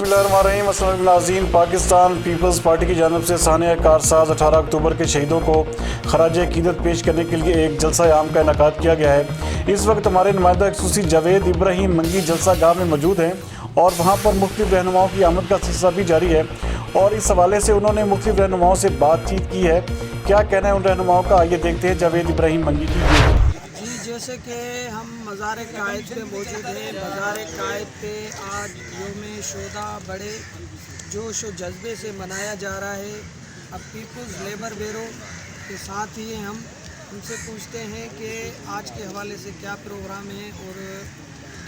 बिस्मिल्लाहिर्रहमानिर्रहीम। अस्सलाम नाज़रीन, पाकिस्तान पीपल्स पार्टी की जानिब से सानिया कारसाज 18 अक्टूबर के शहीदों को खराज अक़ीदत पेश करने के लिए एक जलसा आम का इनेकाद किया गया है। इस वक्त हमारे नुमाइंदा खसूसी जावेद इब्राहिम मंगी जलसा गाह में मौजूद हैं और वहाँ पर मुख्तलिफ रहनुमाओं की आमद का सिलसिला भी जारी है और इस हवाले से उन्होंने मुख्तलिफ रहनुमाओं से बातचीत की है। क्या कहना है उन रहनुमाओं का, आइए देखते हैं जावेद इब्राहिम मंगी की। जैसे कि हम मज़ार कायद पे मौजूद हैं। मज़ार कायद पे आज यौम शोदा बड़े जोश और जज्बे से मनाया जा रहा है। अब पीपल्स लेबर ब्यूरो के साथ ही हम उनसे पूछते हैं कि आज के हवाले से क्या प्रोग्राम है और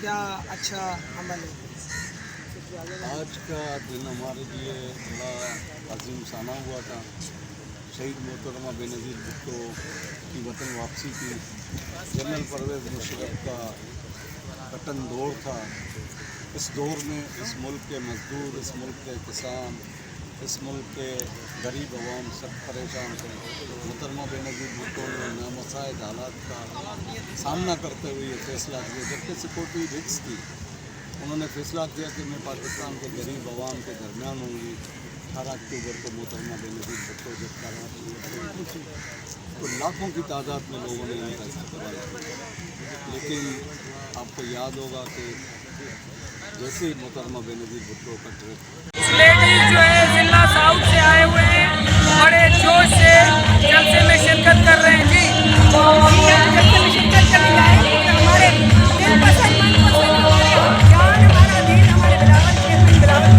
क्या अच्छा अमल है। आज का दिन हमारे लिए बड़ा अजीम साना हुआ था। शहीद मोहतरमा बेनज़ीर भुट्टो की वतन वापसी की जनरल परवेज़ मुशर्रफ का कटन दौर था। इस दौर में इस मुल्क के मज़दूर, इस मुल्क के किसान, इस मुल्क के गरीब अवाम सब परेशान थे। मोहतरमा बेनज़ीर भुट्टो ने नामसाइद हालात का सामना करते हुए ये फैसला किया, जबकि सिक्योरिटी रिस्क थी। उन्होंने फैसला किया कि मैं पाकिस्तान के गरीब अवाम के दरमियान होंगी। 18 अक्टूबर को मोहतरमा बेनज़ीर भुट्टो जब कराची तो लाखों की तादाद में लोगों ने उनका इस्तेमाल किया, लेकिन आपको याद होगा कि जैसे ही मोहतरमा बेनज़ीर भुट्टो का ट्रिप लेडीज जो है जिला साउथ से आए हुए हैं, बड़े जोश से जलसे में शिरकत कर रहे हैं। जी जलसे में शिरकत करने आए हैं। हमारे दिल पसंद मन पसंद जान हमारा दिल हमारे बिलावल के बिलावल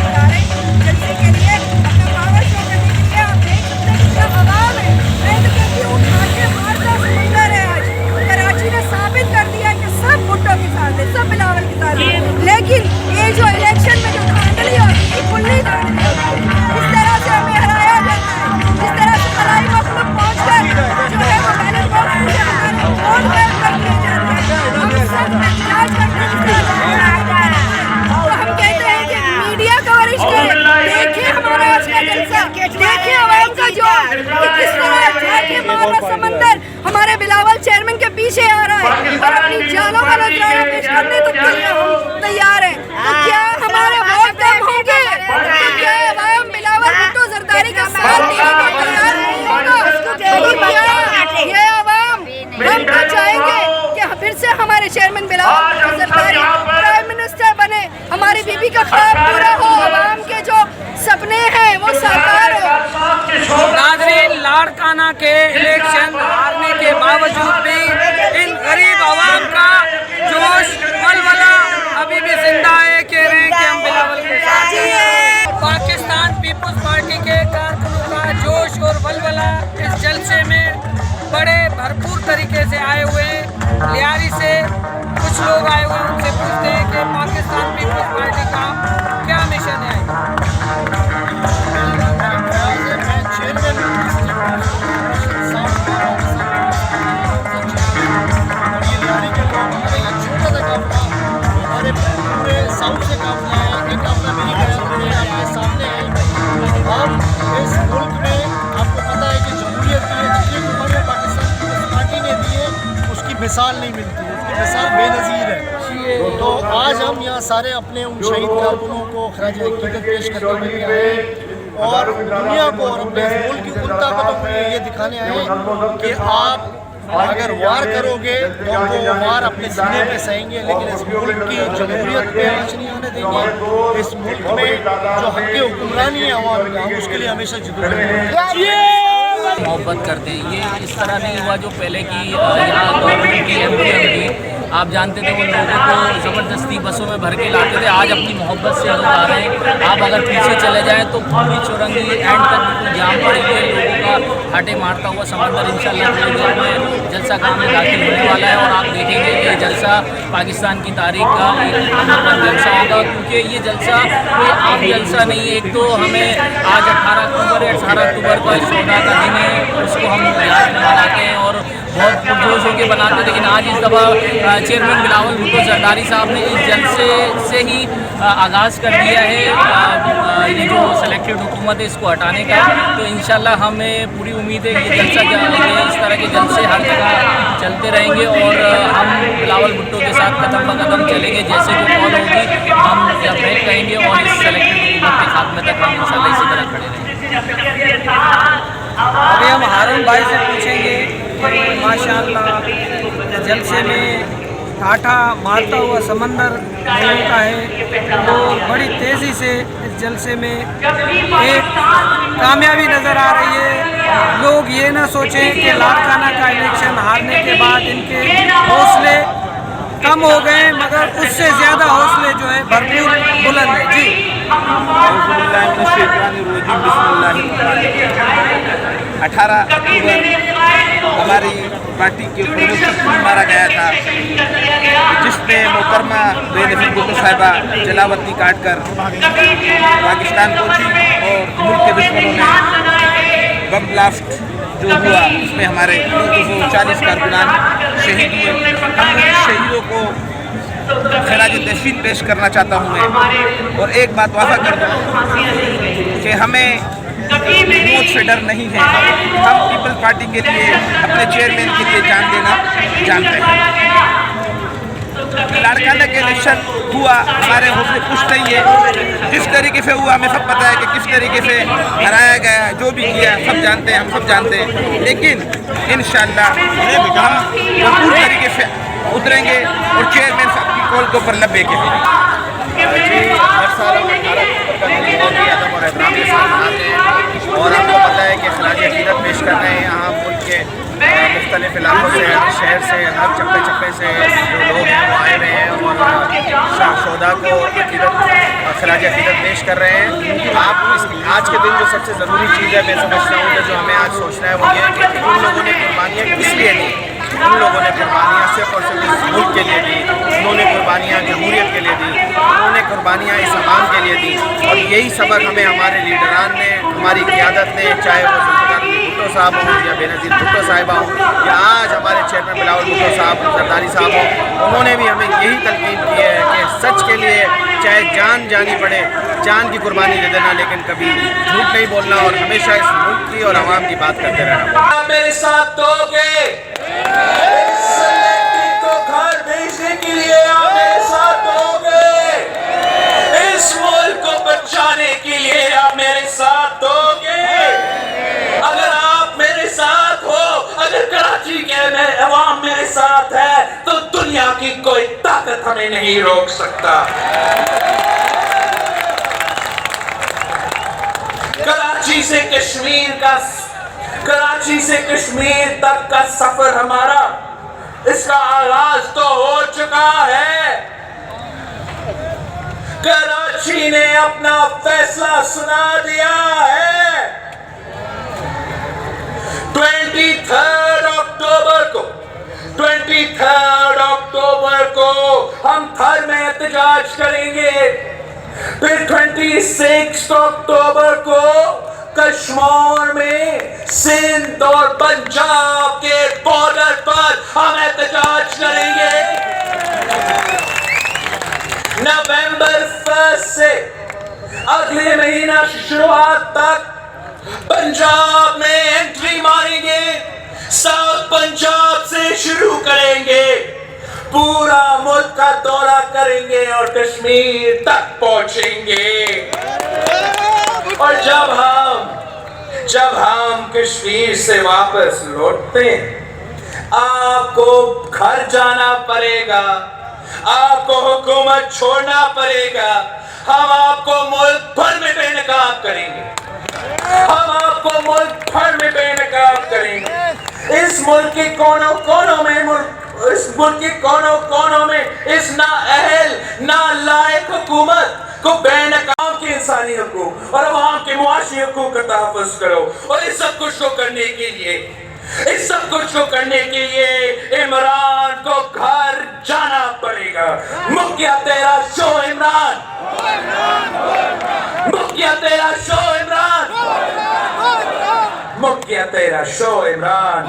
बता रहे जलसे के लिए अपना पावर शो करने के लिए। आप देख सकते हैं कितना आवाम है। मैं तो कहती हूँ खाके मारता समंदर है। आज कराची ने साबित कर दिया कि सब भुट्टो के साथ है, सब बिलावल के साथ है। लेकिन ये जो इलेक्शन में जो धांधली और खुली धांधली इस तरह से हमें हराया जाता है, जिस तरह से खलाई मखलूक पहुँचकर जो है वो बैलेट बॉक्स मुझे हमारे वोट बैंक कर दिए जाते हैं। हम सब इलाज करने की तरह तो हम कहते हैं कि मीडिया कवरेज करे, देखें हमारा आज का जलसा, देखें आवाम का जोर कि किस तरह जाके मारा समंदर हमारे बिलावल चेयरमैन के पीछे आ रहा है और अपनी जालों का नजराना पेश करने तक के लिए हम तैयार हैं। तो क्या हमारे वोट कम होंगे? तो क्या आवाम बिलावल भुट्टो जरदारी का साथ देने को तैयार नहीं होगा? तो ये आवाम हम तो चाहेंगे कि फिर से हमारे chairman Bilawal Bhutto Zardari prime minister बने, हमारी बीबी का ख्वाब पूरा हो, आवाम के जो सपने हैं वो साकार हो। नाज़रीन, लाड़काना के इलेक्शन हारने के बावजूद भी इन गरीब आवाम का जोश वलवला अभी भी जिंदा है। कह रहे हैं कि हम बिलावल के साथ हैं। पाकिस्तान पीपल्स पार्टी के कारकुनों का जोश और वलवला इस जलसे में बड़े भरपूर तरीके से आए हुए हैं। लियारी से कुछ लोग आए हुए हैं, उनसे पूछते हैं कि पाकिस्तान पीपल्स पार्टी का क्या मिशन है। हमारे पूरे साउथ से काफिला है। एक काफिला मेरी आपके सामने है। हम इस मुल्क में आपको पता है कि जमहूरियत की जितनी उम्र पाकिस्तान पीपल्स पार्टी ने दी है उसकी मिसाल नहीं मिलती, उसकी मिसाल बेनज़ीर है। तो आज हम यहाँ सारे अपने उन शहीद कारकुनों को खराज अक़ीदत पेश करने के लिए आए हैं और दुनिया को और अपने मुल्क की उन ताकतों को ये दिखाने आए हैं कि आप अगर वार करोगे तो वो वार अपने सीने पे सहेंगे, लेकिन इस मुल्क की जमहूरियत पे आँच नहीं आने देंगे। इस मुल्क में जो हक़ हुक्मरानी है अवाम का, हम उसके लिए हमेशा जिद्दोजहद करेंगे। मोहब्बत करते हैं। ये इस तरह नहीं हुआ जो पहले की यहाँ गवर्नमेंट की एमपीएम थी। आप जानते थे वो लोगों को ज़बरदस्ती बसों में भर के लाते थे। आज अपनी मोहब्बत से लोग आ रहे हैं। आप अगर पीछे चले जाएँ तो पूरी चौरंगी एंड तक बिल्कुल जाम पड़ी हुई है। लोगों का हाटे मारता हुआ समंदर इंशाअल्लाह थोड़ी देर में जलसा गाह में दाखिल होने वाला है और आप देखेंगे कि जलसा पाकिस्तान की तारीख का एक नंबर वन जलसा होगा, क्योंकि ये जलसा कोई आम जलसा नहीं है। एक तो हमें आज 18 अक्टूबर का शोदा का दिन है, उसको हम याद में मनाते हैं और बहुत पुरजोश होकर बनाते, लेकिन आज इस दफ़ा चेयरमैन बिलावल भुट्टो जरदारी साहब ने इस जलसे से ही आगाज़ कर दिया है ये जो सेलेक्टेड हुकूमत है इसको हटाने का। तो इंशाल्लाह हमें पूरी उम्मीद है ये जलसा इस तरह के जलसे हर जगह चलते रहेंगे और हम बिलावल भुट्टो के साथ कदम ब कदम चलेंगे। जैसे जो कॉल होगी हम या ब्रेक कहेंगे और इस सेलेक्टेड हुकूमत के खात्मे तक हम इंशाल्लाह इसी तरह खड़े रहेंगे। अभी हम हारून भाई से पूछेंगे कि माशाअल्लाह जलसे में ठाठा मारता हुआ समंदर लोगों का है और बड़ी तेज़ी से इस जलसे में एक कामयाबी नज़र आ रही है। लोग ये ना सोचें कि लाड़काना का इलेक्शन हारने के बाद इनके हौसले कम हो गए, मगर उससे ज़्यादा हौसले जो है भरपूर बुलंद है। जी 18 अक्टूबर हमारी पार्टी के प्रमुख मारा गया था, जिसमें मोहतरमा बेनज़ीर भुट्टो साहिबा जलावतनी काट कर पाकिस्तान पहुंची और मुल्क के दुश्मनों ने बम ब्लास्ट जो हुआ उसमें हमारे 240 कारकुनान शहीद हुए। हम शहीदों को खराज तहसीन पेश करना चाहता हूँ मैं, और एक बात वादा कर दूँ कि हमें मौत से डर नहीं है। हम पीपल्स पार्टी के लिए अपने चेयरमैन के लिए जान देना जानते हैं। लाड़काना के इलेक्शन हुआ, हमारे हौसले कुछ नहीं है। जिस तरीके से हुआ हमें सब पता है कि किस तरीके से हराया गया, जो भी किया सब जानते हैं, हम सब जानते हैं। लेकिन इंशाअल्लाह हम भरपूर तरीके से उतरेंगे और चेयरमैन साहब की कॉल के ऊपर लब्बे के हर साल हम 18 अक्टूबर का दिन बहुत ही अदब और एहतराम के साथ मनाते हैं और आपको पता है कि खराज अकीदत पेश कर रहे हैं यहाँ मुल्क के मुख्तलिफ इलाकों से, हर शहर से, हर चप्पे चप्पे से जो लोग हैं वो आए हुए हैं और शाहशोदा को खराज अकीदत पेश कर रहे हैं। आज के दिन जो सबसे ज़रूरी चीज़ है मैं समझता हूँ कि जो हमें आज सोचना है वो ये है कि उन लोगों ने कुर्बानियाँ किस लिए दी। उन लोगों ने कुर्बानियाँ सिर्फ और सिर्फ इस मुल्क के लिए दी, उन्होंने कुर्बानियाँ जमहूरियत के लिए दी, उन्होंने कुर्बानियाँ इस अवाम के लिए दी। और यही सबक हमें हमारे लीडरान ने, हमारी क़यादत ने, चाहे वो जुल्फ़िकार अली भुट्टो साहब हों या बेनज़ीर भुट्टो साहिबा हों या आज हमारे चेयरमैन बिलावल भुट्टो साहब जरदारी साहब हों, उन्होंने भी हमें यही तलकीन की है कि सच के लिए चाहे जान जानी पड़े, जान की कुर्बानी दे देना, लेकिन कभी झूठ नहीं बोलना और हमेशा इस मुल्क की और आवाम की बात करते रहना। मेरे साथ को घर भेजने के लिए आप मेरे साथ दोगे, इस मुल्क को बचाने के लिए आप मेरे साथ दोगे। अगर आप मेरे साथ हो, अगर कराची के अवाम मेरे साथ है, तो दुनिया की कोई ताकत हमें नहीं रोक सकता। कराची से कश्मीर तक का सफर हमारा, इसका आगाज तो हो चुका है। कराची ने अपना फैसला सुना दिया है। 23 अक्टूबर को हम थर में एहतजाज करेंगे। फिर 26 अक्टूबर को कश्मीर में सिंध और पंजाब के बॉर्डर पर हम एहतजाज करेंगे। नवंबर 1 से अगले महीना शुरुआत तक पंजाब में एंट्री मारेंगे, साउथ पंजाब से शुरू करेंगे, पूरा मुल्क का दौरा करेंगे और कश्मीर तक पहुंचेंगे। और जब हम कश्मीर से वापस लौटते हैं, आपको घर जाना पड़ेगा, आपको हुकूमत छोड़ना पड़ेगा। हम आपको मुल्क भर में बेनकाब करेंगे, हम आपको मुल्क भर में बेनकाब करेंगे। इस मुल्क के कोनों कोनों में इस नाअहल नालायक हुकूमत को बेनकाब के इंसानी हुकूक और अवाम के मुआशी हुकूक का तहफ़्फ़ुज़ करो। और इस सब कुछ को करने के लिए इमरान को घर जाना पड़ेगा। मुखिया तेरा शो इमरान, मुखिया तेरा शो इमरान, मुखिया तेरा शो इमरान।